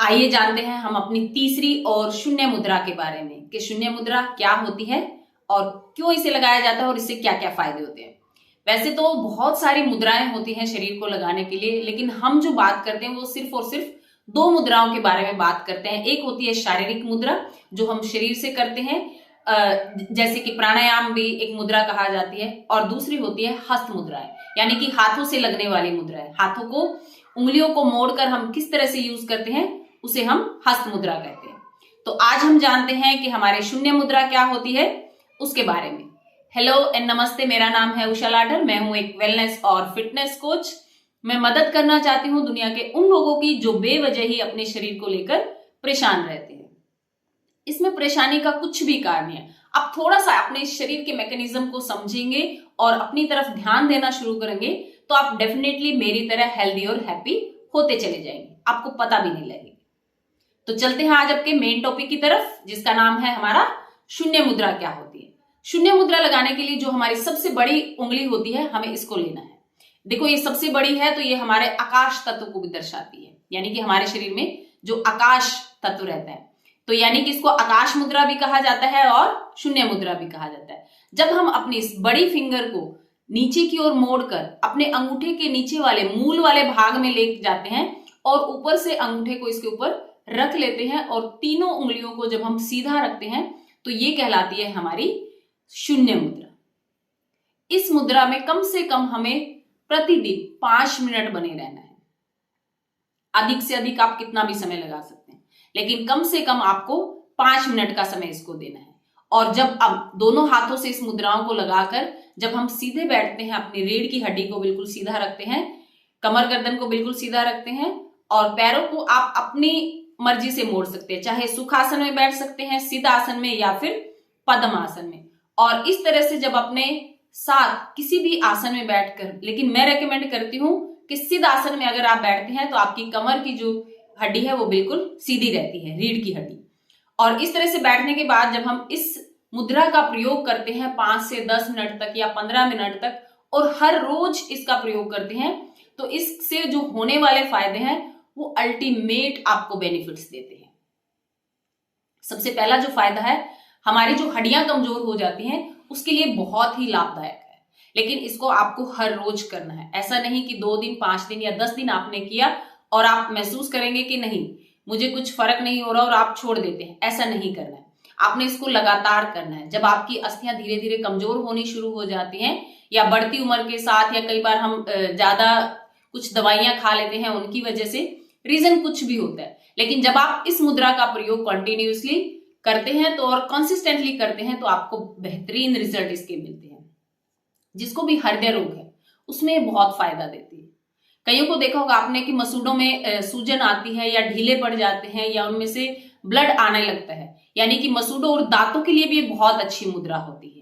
आइए जानते हैं हम अपनी तीसरी और शून्य मुद्रा के बारे में कि शून्य मुद्रा क्या होती है और क्यों इसे लगाया जाता है और इससे क्या क्या फायदे होते हैं। वैसे तो बहुत सारी मुद्राएं होती हैं शरीर को लगाने के लिए, लेकिन हम जो बात करते हैं वो सिर्फ और सिर्फ दो मुद्राओं के बारे में बात करते हैं। एक होती है शारीरिक मुद्रा जो हम शरीर से करते हैं, जैसे कि प्राणायाम भी एक मुद्रा कहा जाती है, और दूसरी होती है हस्त मुद्राएं, यानी कि हाथों से लगने वाली मुद्राएं। हाथों को, उंगलियों को मोड़कर हम किस तरह से यूज करते हैं उसे हम हस्त मुद्रा कहते हैं। तो आज हम जानते हैं कि हमारे शून्य मुद्रा क्या होती है उसके बारे में। हेलो एंड नमस्ते, मेरा नाम है उषा लाडर। मैं हूं एक वेलनेस और फिटनेस कोच। मैं मदद करना चाहती हूं दुनिया के उन लोगों की जो बेवजह ही अपने शरीर को लेकर परेशान रहते हैं। इसमें परेशानी का कुछ भी कारण नहीं है। आप थोड़ा सा अपने शरीर के मैकेनिज्म को समझेंगे और अपनी तरफ ध्यान देना शुरू करेंगे तो आप डेफिनेटली मेरी तरह हेल्दी और हैप्पी होते चले जाएंगे, आपको पता भी नहीं लगेगा। तो चलते हैं आज आपके मेन टॉपिक की तरफ, जिसका नाम है हमारा शून्य मुद्रा क्या होती है। शून्य मुद्रा लगाने के लिए जो हमारी सबसे बड़ी उंगली होती है, हमें इसको लेना है। देखो ये सबसे बड़ी है तो ये हमारे आकाश तत्व को भी दर्शाती है, यानी कि हमारे शरीर में जो आकाश तत्व रहता है, तो यानी कि इसको आकाश मुद्रा भी कहा जाता है और शून्य मुद्रा भी कहा जाता है। जब हम अपनी इस बड़ी फिंगर को नीचे की ओर मोड़कर अपने अंगूठे के नीचे वाले मूल वाले भाग में ले जाते हैं और ऊपर से अंगूठे को इसके ऊपर रख लेते हैं और तीनों उंगलियों को जब हम सीधा रखते हैं तो ये कहलाती है हमारी शून्य मुद्रा। इस मुद्रा में कम से कम हमें प्रतिदिन 5 मिनट बने रहना है। अधिक से अधिक आप कितना भी समय लगा सकते हैं, लेकिन कम से कम आपको 5 मिनट का समय इसको देना है। और जब अब दोनों हाथों से इस मुद्राओं को लगाकर जब हम सीधे बैठते हैं, अपनी रीढ़ की हड्डी को बिल्कुल सीधा रखते हैं, कमर गर्दन को बिल्कुल सीधा रखते हैं और पैरों को आप अपनी मर्जी से मोड़ सकते हैं, चाहे सुखासन में बैठ सकते हैं, सिद्धासन में या फिर पद्म आसन में। और इस तरह से जब अपने साथ किसी भी आसन में बैठकर, लेकिन मैं रेकमेंड करती हूं कि सिद्धासन में अगर आप बैठते हैं तो आपकी कमर की जो हड्डी है वो बिल्कुल सीधी रहती है, रीढ़ की हड्डी। और इस तरह से बैठने के बाद जब हम इस मुद्रा का प्रयोग करते हैं 5 से 10 मिनट तक या 15 मिनट तक, और हर रोज इसका प्रयोग करते हैं, तो इससे जो होने वाले फायदे हैं वो अल्टीमेट आपको बेनिफिट्स देते हैं। सबसे पहला जो फायदा है, हमारी जो हड्डियां कमजोर हो जाती हैं उसके लिए बहुत ही लाभदायक है, लेकिन इसको आपको हर रोज करना है। ऐसा नहीं कि 2 दिन, 5 दिन या 10 दिन आपने किया और आप महसूस करेंगे कि नहीं मुझे कुछ फर्क नहीं हो रहा और आप छोड़ देते हैं। ऐसा नहीं करना है, आपने इसको लगातार करना है। जब आपकी अस्थियां धीरे धीरे कमजोर होनी शुरू हो जाती हैं या बढ़ती उम्र के साथ, या कई बार हम ज्यादा कुछ दवाइयां खा लेते हैं उनकी वजह से, रीजन कुछ भी होता है, लेकिन जब आप इस मुद्रा का प्रयोग कंटिन्यूअसली करते हैं तो और कंसिस्टेंटली करते हैं तो आपको बेहतरीन रिजल्ट इसके मिलते हैं। जिसको भी हृदय रोग है उसमें बहुत फायदा देती है। कईयों को देखा होगा आपने कि मसूड़ों में सूजन आती है या ढीले पड़ जाते हैं या उनमें से ब्लड आने लगता है, यानी कि मसूड़ों और दांतों के लिए भी बहुत अच्छी मुद्रा होती है।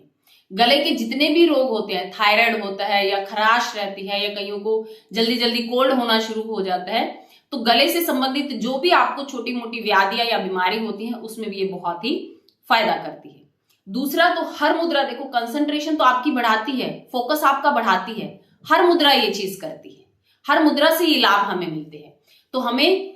गले के जितने भी रोग होते हैं, थायराइड होता है या खराश रहती है या कईयों को जल्दी जल्दी कोल्ड होना शुरू हो जाता है, तो गले से संबंधित जो भी आपको छोटी मोटी व्याधियां या बीमारी होती हैं उसमें भी ये बहुत ही फायदा करती है। दूसरा, तो हर मुद्रा देखो कंसंट्रेशन तो आपकी बढ़ाती है, फोकस आपका बढ़ाती है। हर मुद्रा ये चीज करती है, हर मुद्रा से ये लाभ हमें मिलते हैं। तो हमें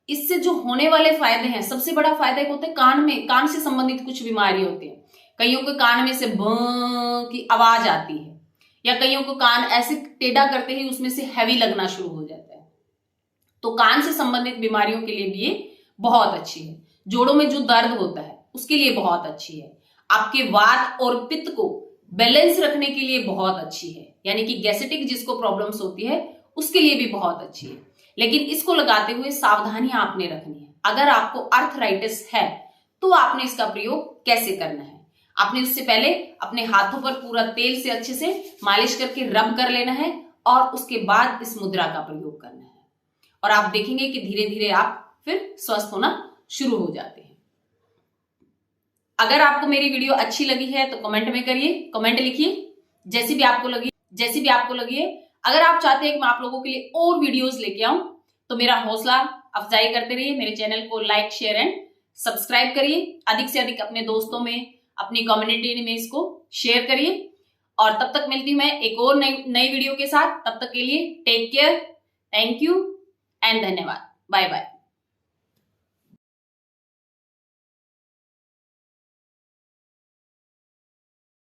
इससे जो होने वाले फायदे हैं, सबसे बड़ा फायदा एक होता है कान में, कान से संबंधित कुछ बीमारी होती है। कईयों के कान में से ब की आवाज आती है, या कईयों को कान ऐसे टेढ़ा करते ही उसमें से हैवी लगना शुरू हो जाता है, तो कान से संबंधित बीमारियों के लिए भी ये बहुत अच्छी है। जोड़ों में जो दर्द होता है उसके लिए बहुत अच्छी है। आपके वात और पित्त को बैलेंस रखने के लिए बहुत अच्छी है, यानी कि गैस्ट्रिक जिसको प्रॉब्लम्स होती है उसके लिए भी बहुत अच्छी है। लेकिन इसको लगाते हुए सावधानियां आपने रखनी है। अगर आपको अर्थराइटिस है तो आपने इसका प्रयोग कैसे करना है, आपने उससे पहले अपने हाथों पर पूरा तेल से अच्छे से मालिश करके रब कर लेना है और उसके बाद इस मुद्रा का प्रयोग करना है, और आप देखेंगे कि धीरे धीरे आप फिर स्वस्थ होना शुरू हो जाते हैं। अगर आपको मेरी वीडियो अच्छी लगी है तो कमेंट में करिए, कमेंट लिखिए जैसी भी आपको लगी है। अगर आप चाहते हैं कि मैं आप लोगों के लिए और वीडियोस लेके आऊं तो मेरा हौसला अफजाई करते रहिए, मेरे चैनल को लाइक, शेयर एंड सब्सक्राइब करिए। अधिक से अधिक अपने दोस्तों में, अपनी कम्युनिटी में इसको शेयर करिए। और तब तक मिलती हूं मैं एक और नई वीडियो के साथ। तब तक के लिए take care, thank you and धन्यवाद, बाय बाय।